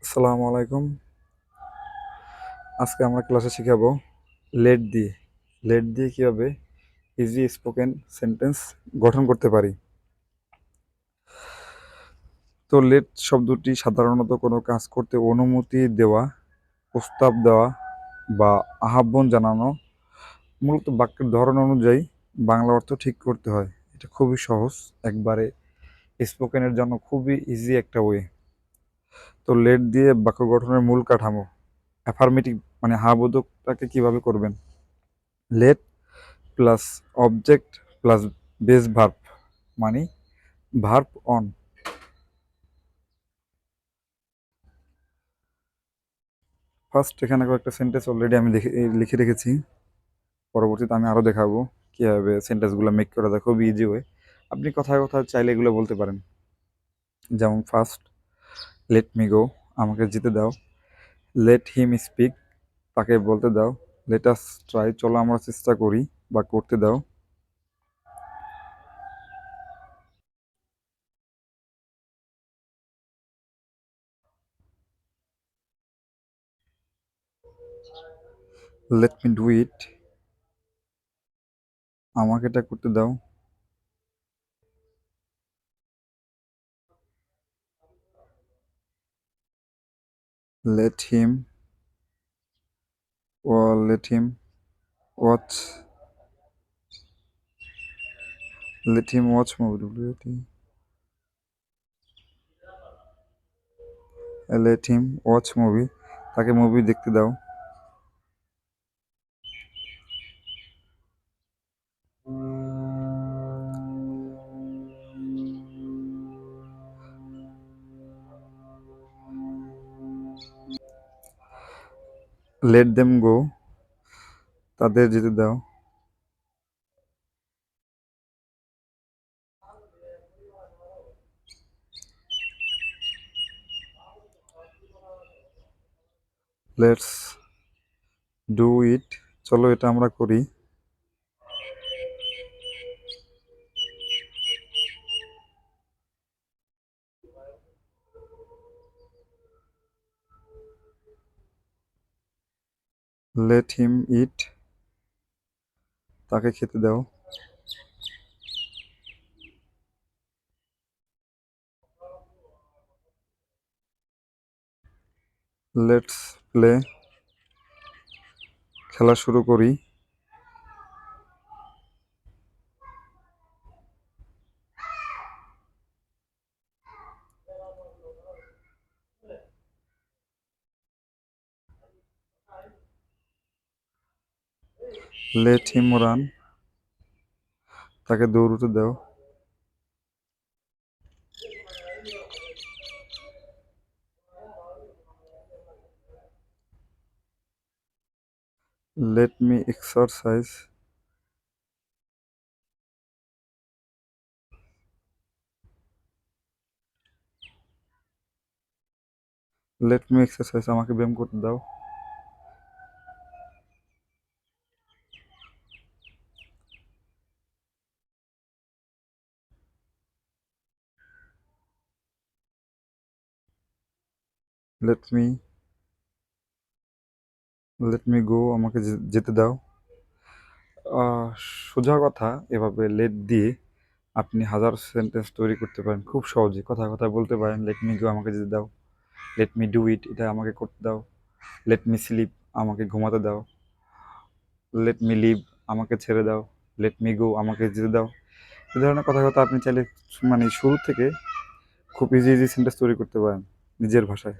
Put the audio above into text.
আসসালামু আলাইকুম। আজকে আমরা ক্লাসে শিখাবো লেট দিয়ে কিভাবে ইজি স্পোকেন সেন্টেন্স গঠন করতে পারি। তো লেট শব্দটি সাধারণত কোনো কাজ করতে অনুমতি দেওয়া, প্রস্তাব দেওয়া বা আহ্বান জানানো। মূলত বাক্যের ধরন অনুযায়ী বাংলা অর্থ ঠিক করতে হয়। এটা খুবই সহজ, একবারে স্পোকেনের জন্য খুবই ইজি একটা ওয়ে। তো লেট দিয়ে বাক্য গঠনের মূল কাঠামো অ্যাফার্মেটিভ মানে হা বোধকটাকে কিভাবে করবেন। Let plus object plus base verb মানে ভার্ব অন। ফার্স্ট এখানে কয়েকটা সেন্টেন্স অলরেডি আমি লিখে রেখেছি। পরবর্তীতে আমি আরও দেখাবো কীভাবে সেন্টেন্সগুলো মেক করা যায়, খুবই ইজি হয়ে। আপনি কথায় কথায় চাইলে এগুলো বলতে পারেন। যেমন ফার্স্ট, লেট মি গো, আমাকে যেতে দাও। লেট হিম স্পিক, তাকে বলতে দাও। লেট আস ট্রাই, চলো আমরা চেষ্টা করি বা করতে দাও। লেট মি ডু ইট, আমাকে এটা করতে দাও। Let him oh let him watch, let him watch movie, let him watch movie, তাকে মুভি দেখতে দাও। লেট দেম গো, তাদের যেতে দাও। লেটস ডু ইট, চলো এটা আমরা করি। লেট হিম ইট, তাকে খেতে দাও। লেটস প্লে, খেলা শুরু করি। লেট হিম রান, তাকে দৌড়তে দাও। Let me exercise, let me exercise, আমাকে ব্যায়াম করতে দাও। Let me let me go, আমাকে যেতে দাও। আহ, সোজা কথা, এভাবে লেট দিয়ে আপনি হাজার সেন্টেন্স তৈরি করতে পারেন খুব সহজে। কথা কথা বলতে পারেন, লেট মি গো, আমাকে যেতে দাও। লেট মি ডু ইট, এটা আমাকে করতে দাও। লেট মি স্লিপ, আমাকে ঘুমাতে দাও। লেট মি লিভ, আমাকে ছেড়ে দাও। লেট মি গো, আমাকে যেতে দাও। এই ধরনের কথা কথা আপনি চাইলে মানে শুরু থেকে খুব ইজি ইজি সেন্টেন্স তৈরি করতে পারেন নিজের ভাষায়।